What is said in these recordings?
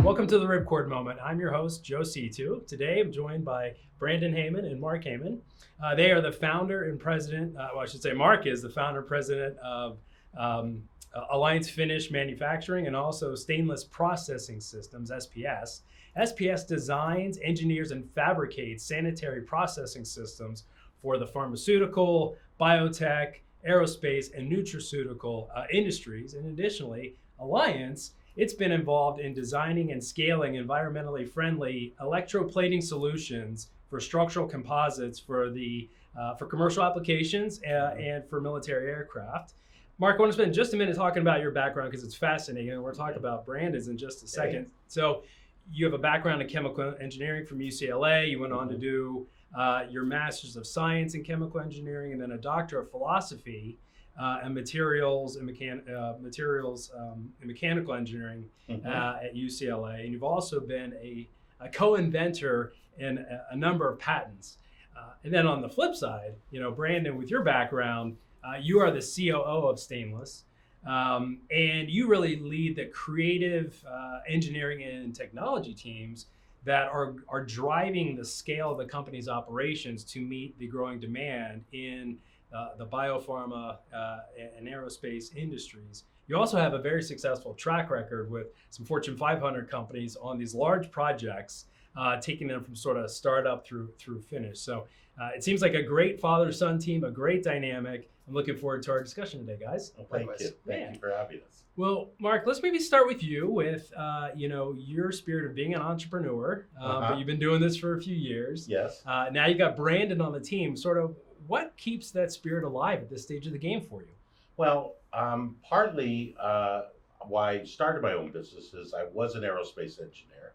Welcome to the Ripcord Moment. I'm your host, Joe Seetoo. Today I'm joined by Brandon Hyman and Mark Hyman. They are the founder and president, Mark is the founder and president of Alliance Finish Manufacturing and also Stainless Processing Systems, SPS. SPS designs, engineers, and fabricates sanitary processing systems for the pharmaceutical, biotech, aerospace, and nutraceutical industries. And additionally, Alliance, it's been involved in designing and scaling environmentally friendly electroplating solutions for structural composites for commercial applications and for military aircraft. Mark, I want to spend just a minute talking about your background because it's fascinating, and we're talking about Brandon's in just a second. Okay. So you have a background in chemical engineering from UCLA. You went on to do your Master's of Science in Chemical Engineering and then a Doctor of Philosophy and Materials and Mechanical Engineering at UCLA. And you've also been a co-inventor in a number of patents. And then on the flip side, Brandon, with your background, you are the COO of Stainless, and you really lead the creative engineering and technology teams that are driving the scale of the company's operations to meet the growing demand in the biopharma and aerospace industries. You also have a very successful track record with some Fortune 500 companies on these large projects, taking them from sort of startup through finish. So it seems like a great father-son team, a great dynamic. I'm looking forward to our discussion today, guys. Well, thank you. Thank you for having us. Well, Mark, let's maybe start with you with, your spirit of being an entrepreneur. But you've been doing this for a few years. Yes. Now you've got Brandon on the team. Sort of what keeps that spirit alive at this stage of the game for you? Well, partly why I started my own business is I was an aerospace engineer.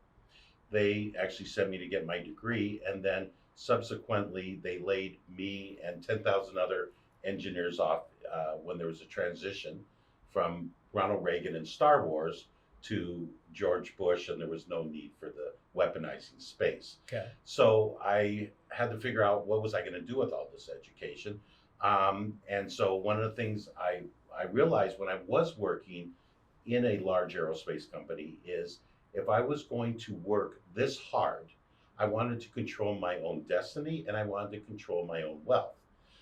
They actually sent me to get my degree, and then subsequently they laid me and 10,000 other engineers off when there was a transition from Ronald Reagan and Star Wars to George Bush, and there was no need for the weaponizing space. Okay. So I had to figure out what was I going to do with all this education. And so one of the things I realized when I was working in a large aerospace company is if I was going to work this hard, I wanted to control my own destiny and I wanted to control my own wealth.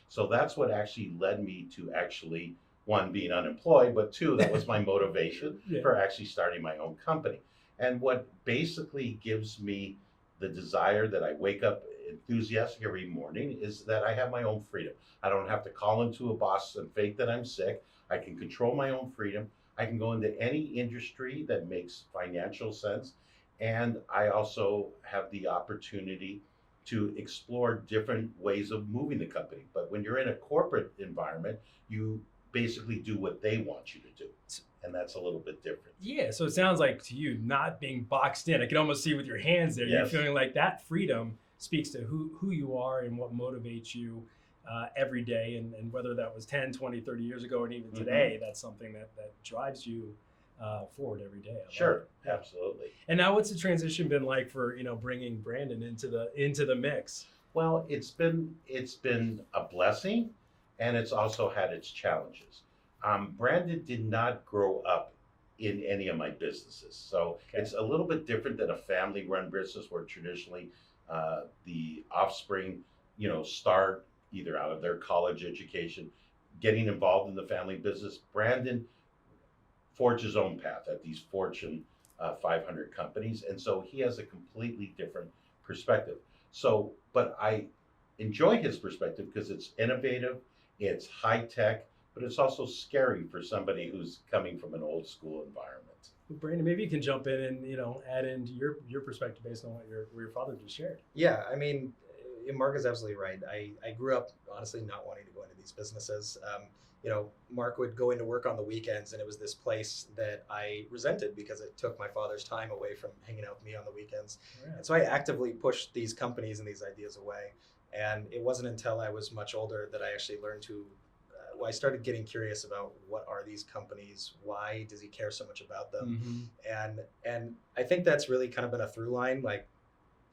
So that's what actually led me to actually, one, being unemployed, but two, that was my motivation for actually starting my own company. And what basically gives me the desire that I wake up enthusiastic every morning is that I have my own freedom. I don't have to call into a boss and fake that I'm sick. I can control my own freedom. I can go into any industry that makes financial sense. And I also have the opportunity to explore different ways of moving the company. But when you're in a corporate environment, you basically do what they want you to do. And that's a little bit different. Yeah, so it sounds like to you, not being boxed in. I can almost see with your hands there, You're feeling like that freedom speaks to who you are and what motivates you every day. And whether that was 10, 20, 30 years ago, and even today, that's something that drives you forward every day. Sure, absolutely. And now, what's the transition been like for bringing Brandon into the mix? Well, it's been a blessing, and it's also had its challenges. Brandon did not grow up in any of my businesses, so it's a little bit different than a family-run business where traditionally the offspring, start either out of their college education, getting involved in the family business. Brandon forged his own path at these Fortune 500 companies, and so he has a completely different perspective. So, but I enjoy his perspective because it's innovative, it's high tech, but it's also scary for somebody who's coming from an old school environment. Well, Brandon, maybe you can jump in and add into your perspective based on what your father just shared. Yeah, I mean, Mark is absolutely right. I grew up honestly not wanting to go into these businesses. Mark would go into work on the weekends, and it was this place that I resented because it took my father's time away from hanging out with me on the weekends. Yeah. And so I actively pushed these companies and these ideas away. And it wasn't until I was much older that I actually learned to, I started getting curious about what are these companies? Why does he care so much about them? And I think that's really kind of been a through line. Like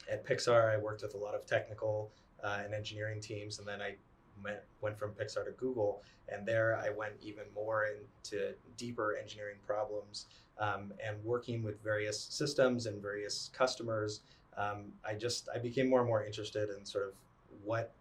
at Pixar, I worked with a lot of technical and engineering teams, and then I went from Pixar to Google, and there I went even more into deeper engineering problems, and working with various systems and various customers. I became more and more interested in sort of what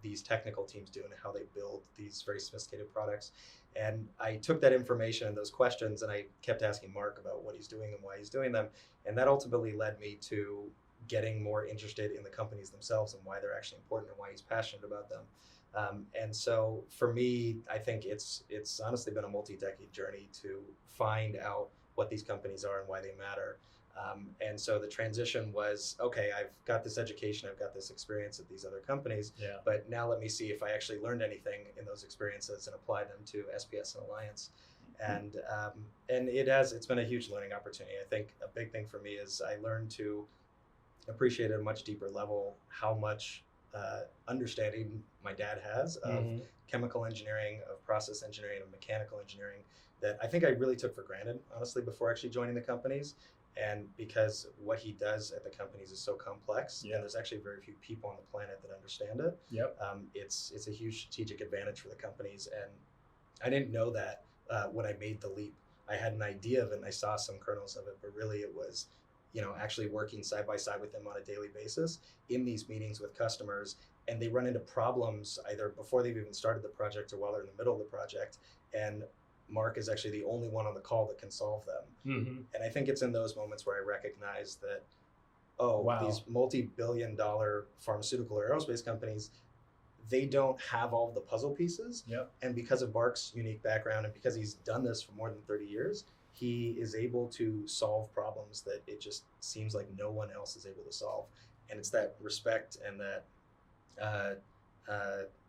these technical teams do and how they build these very sophisticated products. And I took that information and those questions, and I kept asking Mark about what he's doing and why he's doing them. And that ultimately led me to getting more interested in the companies themselves and why they're actually important and why he's passionate about them. And so for me, I think it's honestly been a multi-decade journey to find out what these companies are and why they matter. And so the transition was, okay, I've got this education, I've got this experience at these other companies, but now let me see if I actually learned anything in those experiences and apply them to SPS and Alliance. And it's been a huge learning opportunity. I think a big thing for me is I learned to appreciate at a much deeper level how much understanding my dad has of chemical engineering, of process engineering, of mechanical engineering, that I think I really took for granted, honestly, before actually joining the companies. And because what he does at the companies is so complex, and there's actually very few people on the planet that understand it. It's a huge strategic advantage for the companies. And I didn't know that when I made the leap. I had an idea of it and I saw some kernels of it, but really it was, actually working side by side with them on a daily basis in these meetings with customers. And they run into problems either before they've even started the project or while they're in the middle of the project. And Mark is actually the only one on the call that can solve them. And I think it's in those moments where I recognize that, these multi-billion-dollar pharmaceutical or aerospace companies, they don't have all the puzzle pieces. And because of Mark's unique background and because he's done this for more than 30 years, he is able to solve problems that it just seems like no one else is able to solve. And it's that respect and that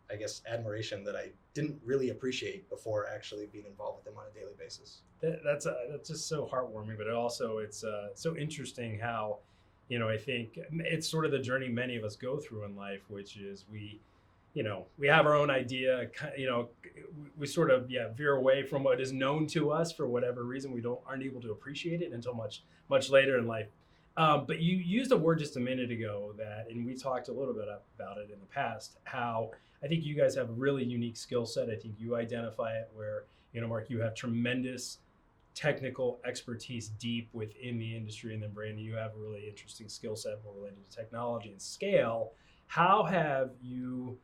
I guess admiration that I didn't really appreciate before actually being involved with them on a daily basis. That's just so heartwarming, but it's so interesting how, I think it's sort of the journey many of us go through in life, which is we have our own idea, we sort of veer away from what is known to us for whatever reason. We aren't able to appreciate it until much later in life. But you used a word just a minute ago and we talked a little bit about it in the past, how I think you guys have a really unique skill set. I think you identify it where, Mark, you have tremendous technical expertise deep within the industry, and then Brandon, you have a really interesting skill set more related to technology and scale. How have you,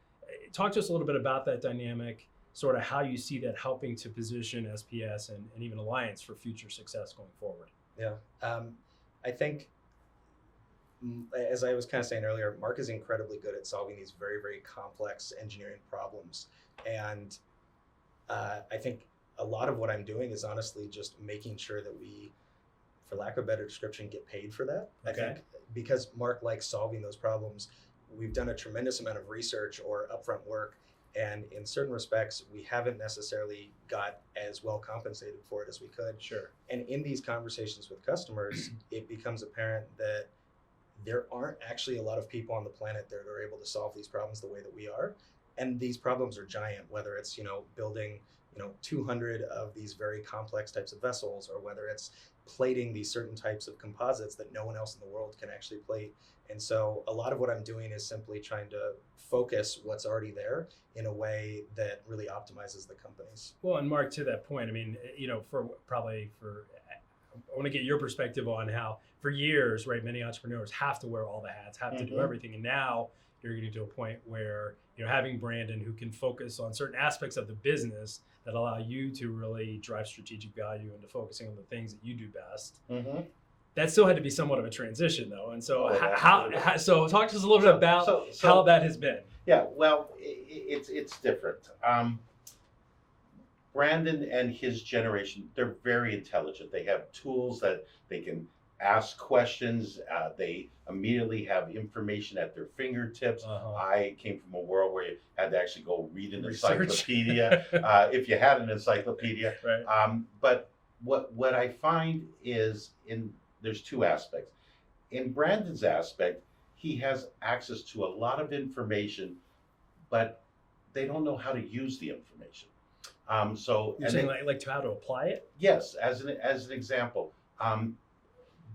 talk to us a little bit about that dynamic, sort of how you see that helping to position SPS and even Alliance for future success going forward? I think, as I was kind of saying earlier, Mark is incredibly good at solving these very, very complex engineering problems. And I think a lot of what I'm doing is honestly just making sure that we, for lack of a better description, get paid for that. I think because Mark likes solving those problems, we've done a tremendous amount of research or upfront work. And in certain respects, we haven't necessarily got as well compensated for it as we could. And in these conversations with customers, it becomes apparent that there aren't actually a lot of people on the planet that are able to solve these problems the way that we are. And these problems are giant, whether it's, building, 200 of these very complex types of vessels, or whether it's plating these certain types of composites that no one else in the world can actually plate. And so a lot of what I'm doing is simply trying to focus what's already there in a way that really optimizes the companies. Well, and Mark, to that point, I mean, I want to get your perspective on how, for years, right, many entrepreneurs have to wear all the hats, have to do everything. And now you're getting to a point where, having Brandon who can focus on certain aspects of the business that allow you to really drive strategic value into focusing on the things that you do best. That still had to be somewhat of a transition, though. And so so talk to us a little bit about how that has been. Yeah, well, it's different. Brandon and his generation, they're very intelligent. They have tools that they can ask questions. They immediately have information at their fingertips. I came from a world where you had to actually go read an encyclopedia, if you had an encyclopedia. But what I find is there's two aspects. In Brandon's aspect, he has access to a lot of information, but they don't know how to use the information. So you're saying like how to apply it? Yes, as an example,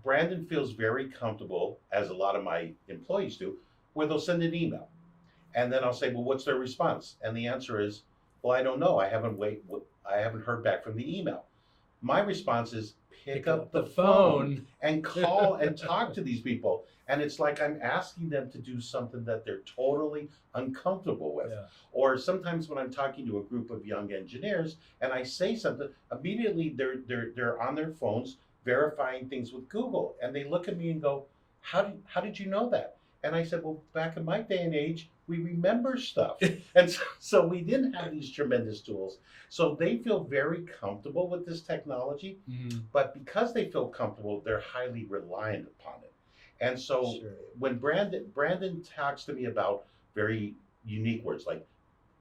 Brandon feels very comfortable, as a lot of my employees do, where they'll send an email, And then I'll say, well, what's their response? And the answer is, well, I don't know. I haven't heard back from the email. My response is, pick up the phone and call and talk to these people. And it's like I'm asking them to do something that they're totally uncomfortable with. Yeah. Or sometimes when I'm talking to a group of young engineers and I say something, immediately they're on their phones verifying things with Google. And they look at me and go, how did you know that? And I said, well, back in my day and age, we remember stuff. And so we didn't have these tremendous tools. So they feel very comfortable with this technology, but because they feel comfortable, they're highly reliant upon it. And so when Brandon talks to me about very unique words like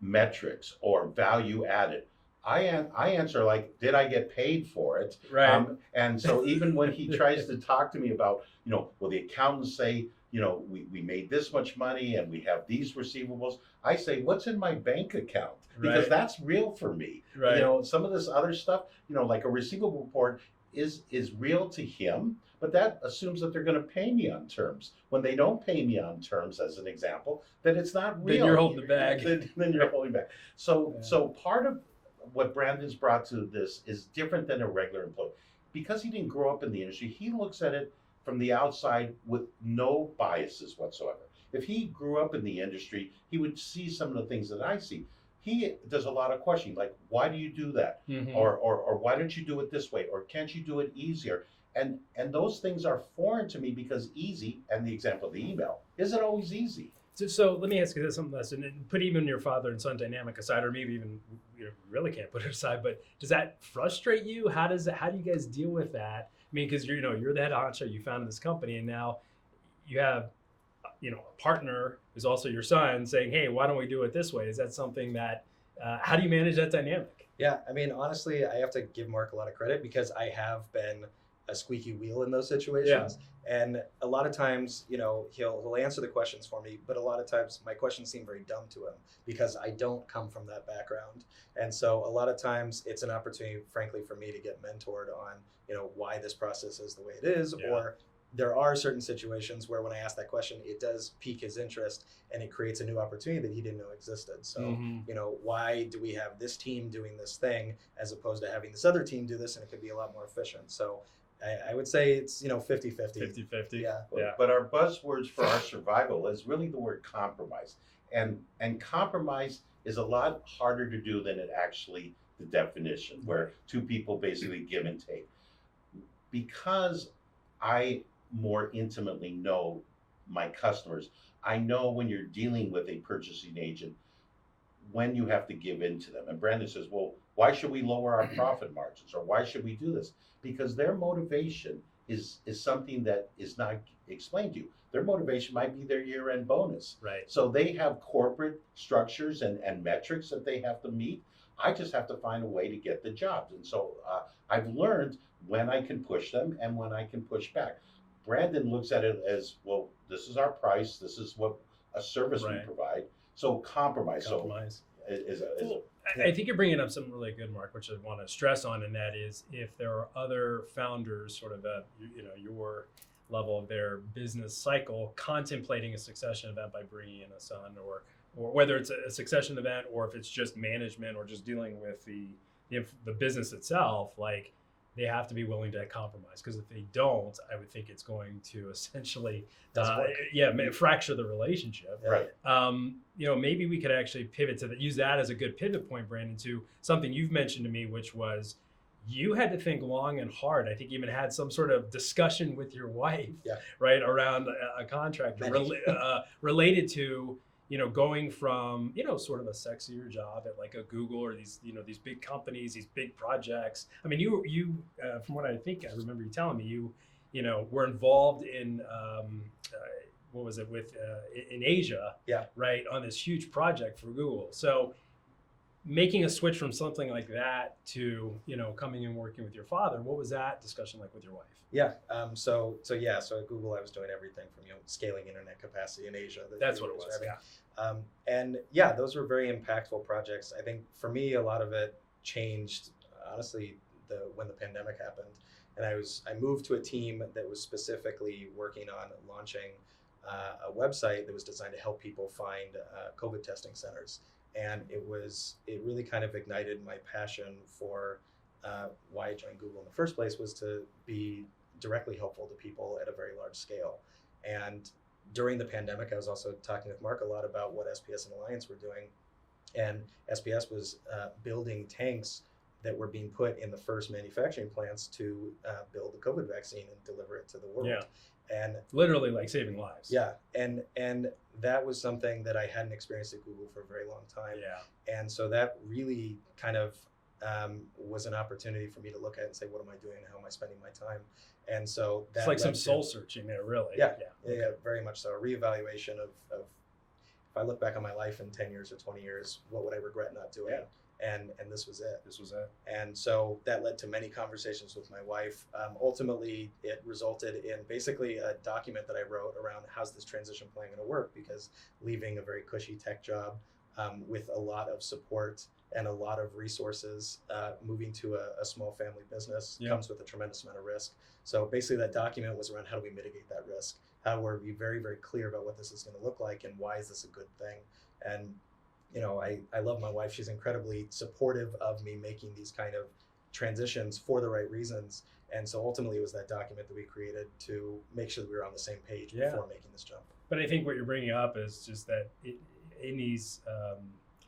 metrics or value added, I answer like, did I get paid for it? Right. And so even when he tries to talk to me about, well, the accountants say, we made this much money and we have these receivables, I say, what's in my bank account? Because that's real for me. Right. Some of this other stuff, like a receivable report is real to him, but that assumes that they're going to pay me on terms. When they don't pay me on terms, as an example, then it's not real. Then you're holding the bag. Then you're holding back. So part of what Brandon's brought to this is different than a regular employee. Because he didn't grow up in the industry, he looks at it from the outside with no biases whatsoever. If he grew up in the industry, he would see some of the things that I see. He does a lot of questioning, like, why do you do that? Or why don't you do it this way? Or can't you do it easier? And those things are foreign to me because easy, and the example of the email, isn't always easy. So let me ask you this, something else, and put even your father and son dynamic aside, or maybe even really can't put it aside. But does that frustrate you? How do you guys deal with that? I mean, because you're the head honcho, you founded this company, and now you have a partner who's also your son saying, hey, why don't we do it this way? Is that something that how do you manage that dynamic? Yeah, I mean, honestly, I have to give Mark a lot of credit because I have been a squeaky wheel in those situations. Yeah. And a lot of times, he'll answer the questions for me, but a lot of times my questions seem very dumb to him because I don't come from that background. And so a lot of times it's an opportunity, frankly, for me to get mentored on, why this process is the way it is, or there are certain situations where when I ask that question, it does pique his interest and it creates a new opportunity that he didn't know existed. So, why do we have this team doing this thing as opposed to having this other team do this, and it could be a lot more efficient. So I would say it's, 50-50. 50-50. Yeah. But our buzzwords for our survival is really the word compromise. And compromise is a lot harder to do than it actually, the definition, where two people basically give and take. Because I more intimately know my customers, I know when you're dealing with a purchasing agent, when you have to give in to them. And Brandon says, well, why should we lower our profit margins? Or why should we do this? Because their motivation is something that is not explained to you. Their motivation might be their year-end bonus. Right. So they have corporate structures and metrics that they have to meet. I just have to find a way to get the jobs. And so I've learned when I can push them and when I can push back. Brandon looks at it as, well, this is our price. This is what a service we provide. So compromise. I think you're bringing up something really good, Mark, which I want to stress on, and that is if there are other founders sort of at your level of their business cycle contemplating a succession event by bringing in a son, or whether it's a succession event or if it's just management or just dealing with the business itself, like they have to be willing to compromise, because if they don't, I would think it's going to essentially fracture the relationship. Right. Maybe we could actually pivot to use that as a good pivot point, Brandon, to something you've mentioned to me, which was you had to think long and hard. I think you even had some sort of discussion with your wife, right, around a contract related to going from, sort of a sexier job at like a Google or these big companies, these big projects. I mean, you from what I think I remember you telling me, you were involved in, what was it with, in Asia, right, on this huge project for Google. So making a switch from something like that to, coming and working with your father, what was that discussion like with your wife? Yeah. So at Google, I was doing everything from, scaling internet capacity in Asia. That's what it was. Yeah. Those were very impactful projects. I think for me, a lot of it changed, honestly, when the pandemic happened. And I moved to a team that was specifically working on launching a website that was designed to help people find COVID testing centers. And it really kind of ignited my passion for why I joined Google in the first place, was to be directly helpful to people at a very large scale. And during the pandemic, I was also talking with Mark a lot about what SPS and Alliance were doing. And SPS was building tanks that were being put in the first manufacturing plants to build the COVID vaccine and deliver it to the world. Yeah. And literally like saving lives. yeah, and that was something that I hadn't experienced at Google for a very long time. Yeah. And so that really kind of was an opportunity for me to look at and say, what am I doing? How am I spending my time? And so that it's like some soul searching there, really. Yeah, very much so. A reevaluation of if I look back on my life in 10 years or 20 years, what would I regret not doing? Yeah. And this was it. This was it. And so that led to many conversations with my wife. Ultimately, it resulted in basically a document that I wrote around how's this transition plan going to work, because leaving a very cushy tech job with a lot of support and a lot of resources, moving to a small family business comes with a tremendous amount of risk. So basically that document was around how do we mitigate that risk? How do we be very, very clear about what this is going to look like and why is this a good thing? And you know, I love my wife. She's incredibly supportive of me making these kind of transitions for the right reasons. And so ultimately it was that document that we created to make sure that we were on the same page before making this jump. But I think what you're bringing up is just that in these,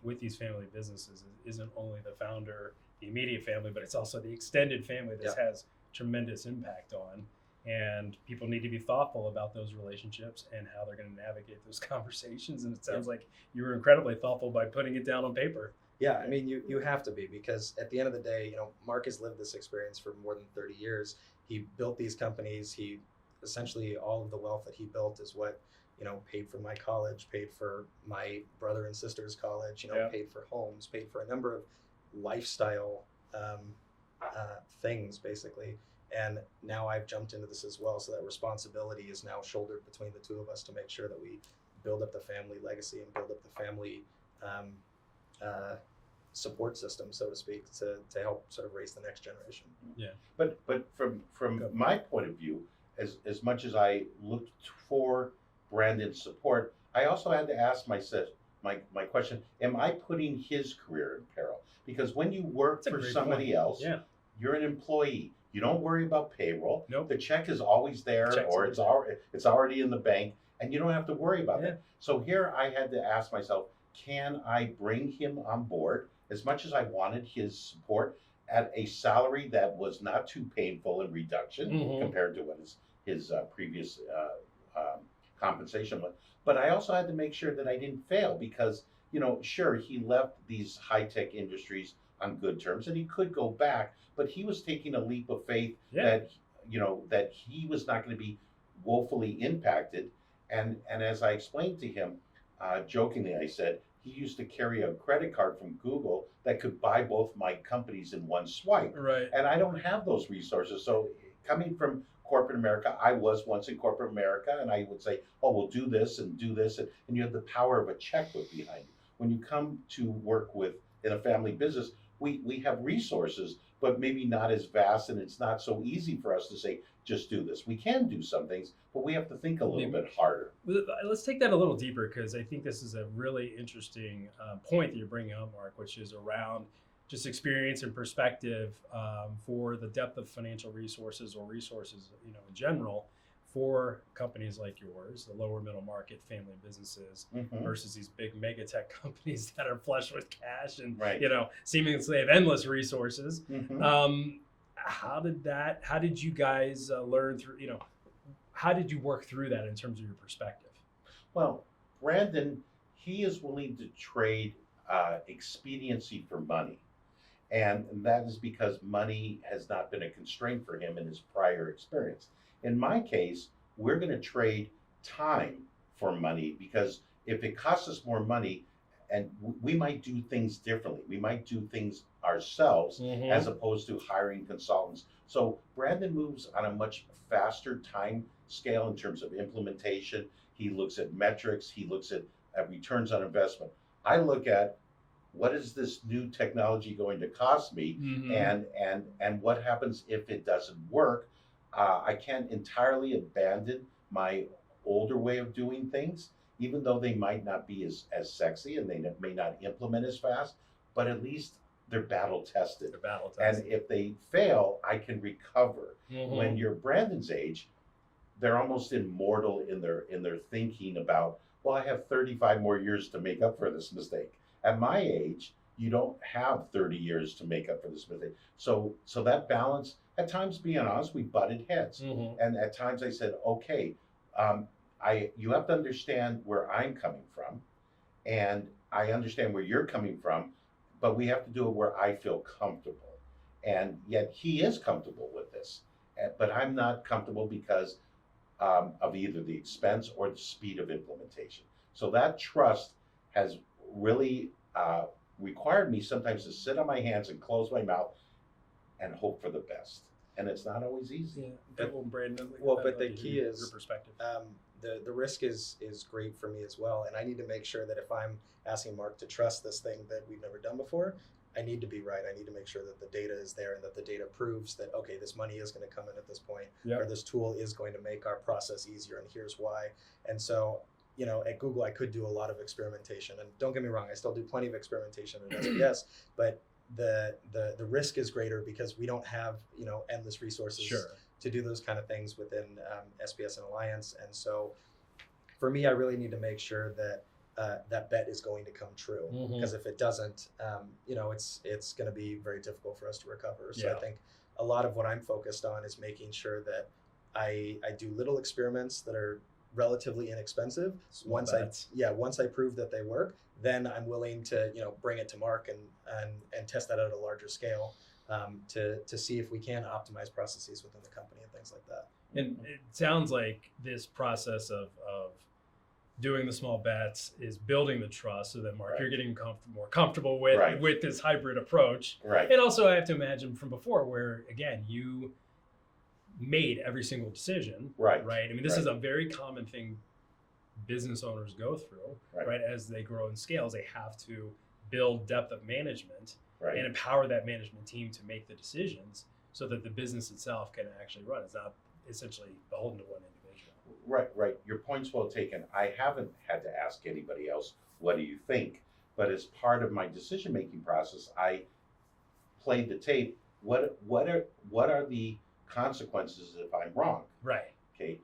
with these family businesses, it isn't only the founder, the immediate family, but it's also the extended family this has tremendous impact on. And people need to be thoughtful about those relationships and how they're going to navigate those conversations. And it sounds like you were incredibly thoughtful by putting it down on paper. Yeah, I mean, you have to be, because at the end of the day, you know, Mark has lived this experience for more than 30 years. He built these companies. He essentially, all of the wealth that he built is what, you know, paid for my college, paid for my brother and sister's college, you know, paid for homes, paid for a number of lifestyle things, basically. And now I've jumped into this as well. So that responsibility is now shouldered between the two of us to make sure that we build up the family legacy and build up the family support system, so to speak, to help sort of raise the next generation. Yeah. But from my point of view, as much as I looked for Brandon's support, I also had to ask myself my question, am I putting his career in peril? Because when you work for somebody else, you're an employee. You don't worry about payroll. Nope. The check is always there, or it's already in the bank, and you don't have to worry about that. So here I had to ask myself, can I bring him on board, as much as I wanted his support, at a salary that was not too painful in reduction compared to what his previous compensation was. But I also had to make sure that I didn't fail, because, you know, sure, he left these high-tech industries on good terms, and he could go back, but he was taking a leap of faith that, you know, that he was not going to be woefully impacted. And as I explained to him, jokingly, I said, he used to carry a credit card from Google that could buy both my companies in one swipe. Right. And I don't have those resources. So coming from corporate America, I was once in corporate America, and I would say, oh, we'll do this, and you have the power of a checkbook behind you. When you come to work in a family business, we have resources, but maybe not as vast, and it's not so easy for us to say, just do this. We can do some things, but we have to think a little bit harder. Let's take that a little deeper, because I think this is a really interesting point that you're bringing up, Mark, which is around just experience and perspective for the depth of financial resources, or resources, you know, in general, for companies like yours, the lower middle market family businesses, versus these big mega tech companies that are flush with cash and you know, seemingly have endless resources. How did you guys learn through, you know, how did you work through that in terms of your perspective? Well, Brandon, he is willing to trade expediency for money. And that is because money has not been a constraint for him in his prior experience. In my case, we're going to trade time for money, because if it costs us more money, and we might do things differently, we might do things ourselves as opposed to hiring consultants. So Brandon moves on a much faster time scale in terms of implementation. He looks at metrics, he looks at returns on investment. I look at, what is this new technology going to cost me, and what happens if it doesn't work? I can't entirely abandon my older way of doing things, even though they might not be as sexy and they may not implement as fast, but at least they're battle tested. And if they fail, I can recover. When you're Brandon's age, they're almost immortal in their thinking about, well, I have 35 more years to make up for this mistake. At my age, you don't have 30 years to make up for this mistake. So that balance, at times, being honest, we butted heads. And at times I said, okay, you have to understand where I'm coming from, and I understand where you're coming from, but we have to do it where I feel comfortable. And yet he is comfortable with this, but I'm not comfortable because of either the expense or the speed of implementation. So that trust has really required me sometimes to sit on my hands and close my mouth and hope for the best. And it's not always easy. Brandon, but the key is your perspective. The risk is great for me as well, and I need to make sure that if I'm asking Mark to trust this thing that we've never done before, I need to be right. I need to make sure that the data is there and that the data proves that, okay, this money is going to come in at this point, or this tool is going to make our process easier, and here's why. And so, at Google, I could do a lot of experimentation, and don't get me wrong, I still do plenty of experimentation at SPS, but the risk is greater because we don't have endless resources to do those kind of things within SPS and Alliance. And so for me, I really need to make sure that that bet is going to come true, because if it doesn't, it's going to be very difficult for us to recover. So I think a lot of what I'm focused on is making sure that I do little experiments that are relatively inexpensive. Once I prove that they work, then I'm willing to bring it to Mark and test that at a larger scale, to see if we can optimize processes within the company and things like that. And it sounds like this process of doing the small bets is building the trust, so that Mark, you're getting more comfortable with this hybrid approach. And also, I have to imagine from before, where again you made every single decision. I mean, this is a very common thing business owners go through. As they grow in scales, they have to build depth of management and empower that management team to make the decisions, so that the business itself can actually run. It's not essentially beholden to one individual. Right. Your point's well taken. I haven't had to ask anybody else, what do you think? But as part of my decision-making process, I played the tape. What are the consequences if I'm wrong? Okay.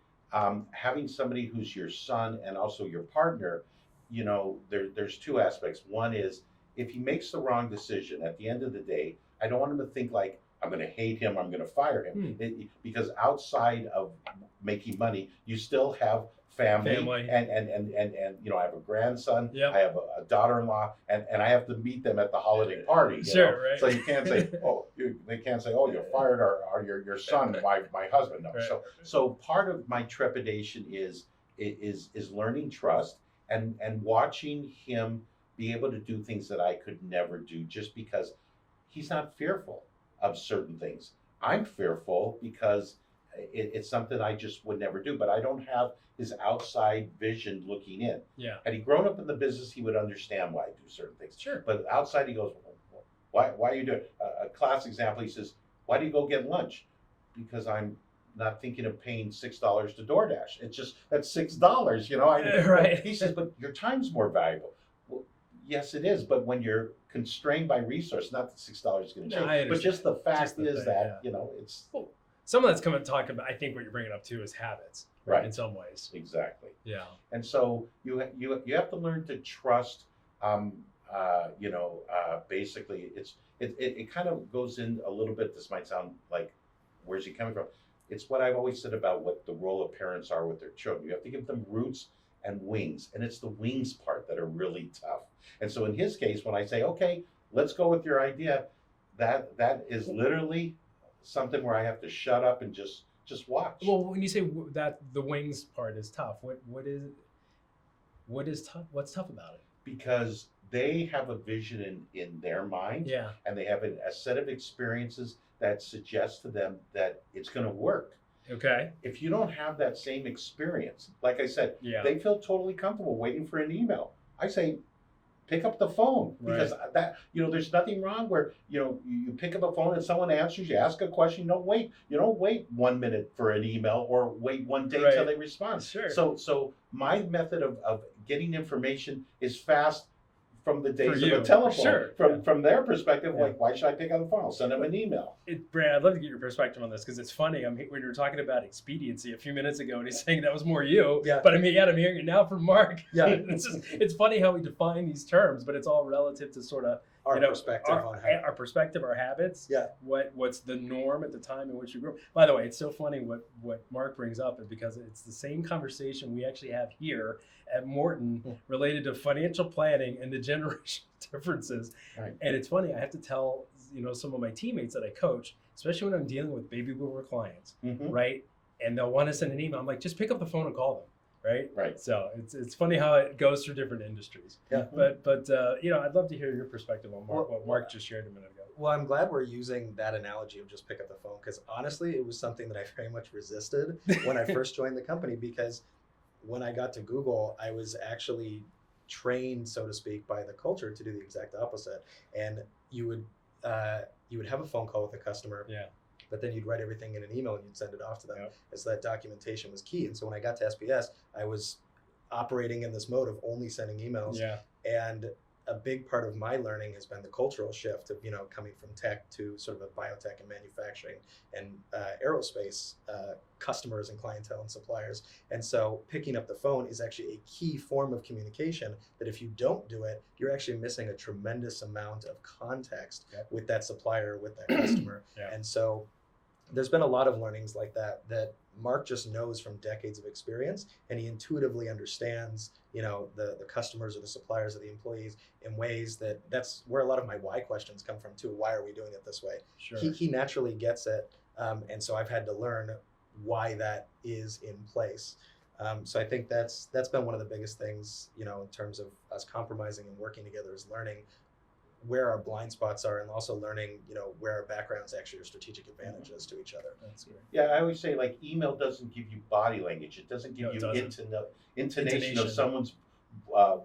Having somebody who's your son and also your partner, there's two aspects. One is, if he makes the wrong decision, at the end of the day, I don't want him to think like, I'm going to hate him, I'm going to fire him. Because outside of making money, you still have family. And I have a grandson, I have a daughter-in-law, and I have to meet them at the holiday party. So you can't say, they can't say, you fired your son, my husband. No. So part of my trepidation is learning trust and watching him be able to do things that I could never do, just because he's not fearful of certain things. I'm fearful because it's something I just would never do, but I don't have his outside vision looking in. Had he grown up in the business, he would understand why I do certain things. But outside, he goes, why are you doing it? A class example, he says, why do you go get lunch? Because I'm not thinking of paying $6 to DoorDash. It's just, that's $6, He says, but your time's more valuable. Well, yes, it is, but when you're constrained by resource, not that $6 is going to change, but just the fact is that it's some of that's coming to talk about. I think what you're bringing up too is habits, in some ways. Exactly. And so you have to learn to trust. Basically, it kind of goes in a little bit. This might sound like, where's he coming from? It's what I've always said about what the role of parents are with their children. You have to give them roots and wings, and it's the wings part that are really tough. And so in his case, when I say, okay, let's go with your idea, that is literally something where I have to shut up and just watch. Well, when you say that the wings part is tough, what is tough? What's tough about it? Because they have a vision in their mind, and they have a set of experiences that suggest to them that it's going to work. If you don't have that same experience, like I said, they feel totally comfortable waiting for an email. I say, pick up the phone, Right. because that, there's nothing wrong where, you pick up a phone and someone answers, you ask a question, you don't wait 1 minute for an email or wait 1 day Right. till they respond. Sure. So my method of getting information is fast from the days you, of a telephone. sure. From their perspective, Yeah. like, why should I pick up the phone? I'll send them an email. Brad, I'd love to get your perspective on this because it's funny. When you were talking about expediency a few minutes ago, and he's saying that was more you. Yeah. But I'm hearing it now from Mark. Yeah. it's funny how we define these terms, but it's all relative to sort of Our perspective on how. our perspective, our habits. Yeah. What's the norm at the time in which you grew up. By the way, it's so funny what Mark brings up, is because it's the same conversation we actually have here at Morton related to financial planning and the generational differences. Right. And it's funny, I have to tell some of my teammates that I coach, especially when I'm dealing with baby boomer clients, Mhm. right? And they'll want to send an email. I'm like, just pick up the phone and call them, right? Right. So it's funny how it goes through different industries. Yeah. But I'd love to hear your perspective on what Mark just shared a minute ago. Well, I'm glad we're using that analogy of just pick up the phone, because honestly, it was something that I very much resisted when I first joined the company, because when I got to Google, I was actually trained, so to speak, by the culture to do the exact opposite. And you would have a phone call with a customer, Yeah. but then you'd write everything in an email and you'd send it off to them. Yep. And so that documentation was key. And so when I got to SPS, I was operating in this mode of only sending emails. Yeah. And a big part of my learning has been the cultural shift of, coming from tech to sort of a biotech and manufacturing and aerospace customers and clientele and suppliers. And so picking up the phone is actually a key form of communication that if you don't do it, you're actually missing a tremendous amount of context Yep. with that supplier, with that customer. Yeah. And so there's been a lot of learnings like that Mark just knows from decades of experience, and he intuitively understands, the customers or the suppliers or the employees in ways that's where a lot of my why questions come from too. Why are we doing it this way? Sure. He naturally gets it. And so I've had to learn why that is in place. So I think that's been one of the biggest things, in terms of us compromising and working together, is learning where our blind spots are, and also learning, where our backgrounds actually are strategic advantages to each other. That's great. Yeah, I always say, like, email doesn't give you body language. It doesn't give No, it you doesn't. intonation of Intonation. someone's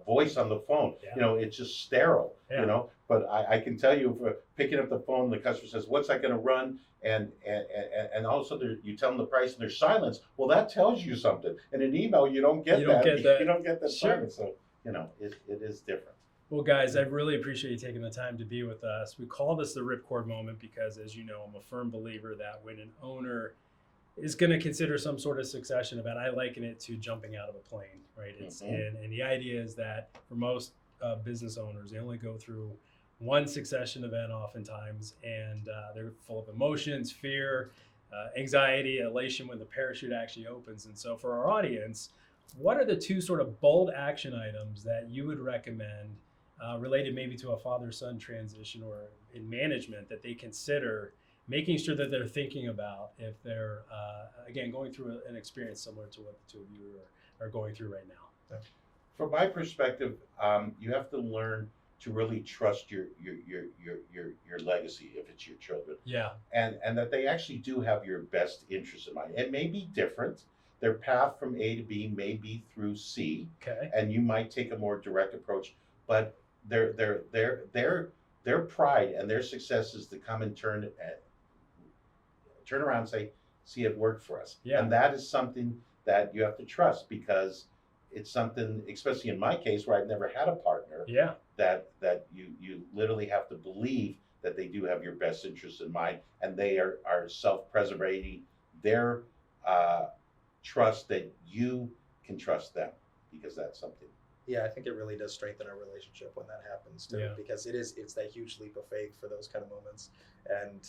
voice on the phone. Yeah. It's just sterile. Yeah. But I can tell you, for picking up the phone, the customer says, "What's that going to run?" And also you tell them the price, and there's silence. Well, that tells you something. In an email, you don't get You that. don't get that. You don't get that Sure. silence. So it is different. Well, guys, I really appreciate you taking the time to be with us. We call this the Ripcord Moment because, as you know, I'm a firm believer that when an owner is going to consider some sort of succession event, I liken it to jumping out of a plane, right? And the idea is that for most business owners, they only go through one succession event oftentimes, and they're full of emotions, fear, anxiety, elation when the parachute actually opens. And so for our audience, what are the two sort of bold action items that you would recommend related maybe to a father-son transition or in management that they consider making sure that they're thinking about if they're, again, going through an experience similar to what the two of you are going through right now? From my perspective, you have to learn to really trust your legacy if it's your children. Yeah. And that they actually do have your best interest in mind. It may be different. Their path from A to B may be through C, Okay. and you might take a more direct approach, but their pride and their success is to come and turn around and say, "See, it worked for us." Yeah. And that is something that you have to trust, because it's something, especially in my case where I've never had a partner, Yeah. that you literally have to believe that they do have your best interest in mind, and they are self-preservating their trust that you can trust them, because that's something. Yeah, I think it really does strengthen our relationship when that happens too, Yeah. because it's that huge leap of faith for those kind of moments, and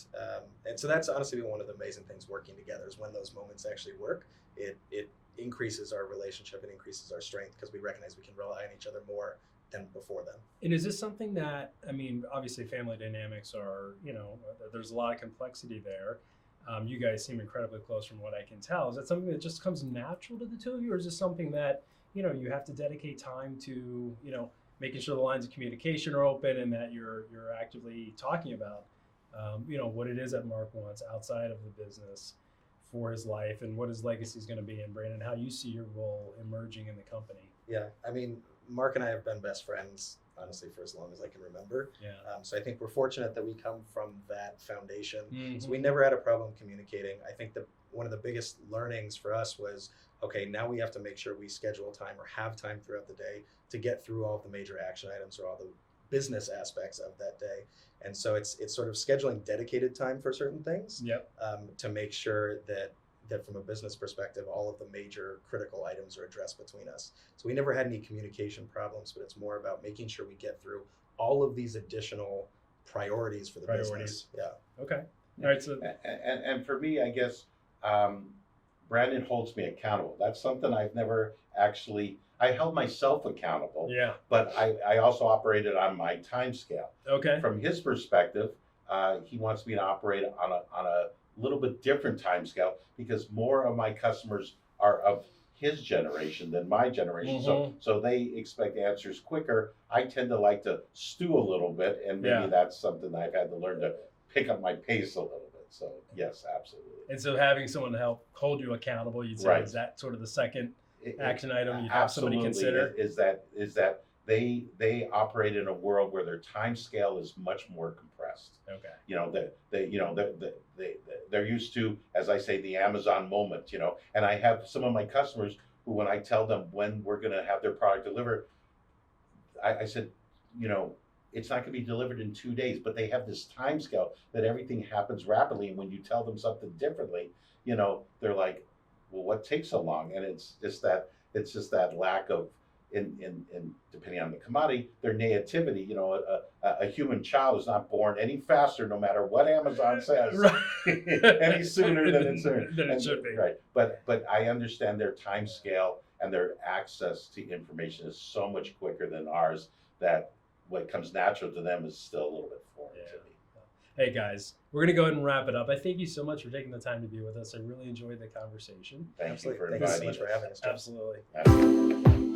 so that's honestly been one of the amazing things working together, is when those moments actually work, it increases our relationship, it increases our strength, because we recognize we can rely on each other more than before then. And is this something that, I mean, obviously family dynamics are, there's a lot of complexity there. You guys seem incredibly close from what I can tell. Is that something that just comes natural to the two of you, or is this something that, you have to dedicate time to, making sure the lines of communication are open and that you're actively talking about, what it is that Mark wants outside of the business for his life and what his legacy is going to be, and Brandon, how you see your role emerging in the company? Yeah, I mean, Mark and I have been best friends, honestly, for as long as I can remember. Yeah. So I think we're fortunate that we come from that foundation. Mm-hmm. So we never had a problem communicating. I think that one of the biggest learnings for us was, okay, now we have to make sure we schedule time or have time throughout the day to get through all of the major action items or all the business aspects of that day. And so it's sort of scheduling dedicated time for certain things. Yep. To make sure that from a business perspective, all of the major critical items are addressed between us. So we never had any communication problems, but it's more about making sure we get through all of these additional priorities for the business. Yeah. Okay. All right. So, and for me, I guess Brandon holds me accountable. That's something I've never actually. I held myself accountable. yeah. But I also operated on my time scale. Okay. From his perspective, he wants me to operate on a little bit different time scale because more of my customers are of his generation than my generation. Mm-hmm. So they expect answers quicker. I tend to like to stew a little bit, and maybe Yeah. that's something I've had to learn to pick up my pace a little bit. So yes, absolutely. And so having someone to help hold you accountable, you'd say, Right. is that sort of the second It- action item you'd have somebody absolutely consider? is that they operate in a world where their time scale is much more compressed. Okay. You know, they're used to, as I say, the Amazon moment, you know, and I have some of my customers who, when I tell them when we're going to have their product delivered, I said, you know, it's not going to be delivered in 2 days, but they have this time scale that everything happens rapidly. And when you tell them something differently, you know, they're like, well, what takes so long? And it's just that lack of, in depending on the commodity, their nativity. You know, a human child is not born any faster, no matter what Amazon says, any sooner than it should be. Right, but I understand their time scale and their access to information is so much quicker than ours that what comes natural to them is still a little bit foreign to me. Hey guys, we're gonna go ahead and wrap it up. I thank you so much for taking the time to be with us. I really enjoyed the conversation. Thank you for Thank you so inviting much for having us. Jeff. Absolutely. us.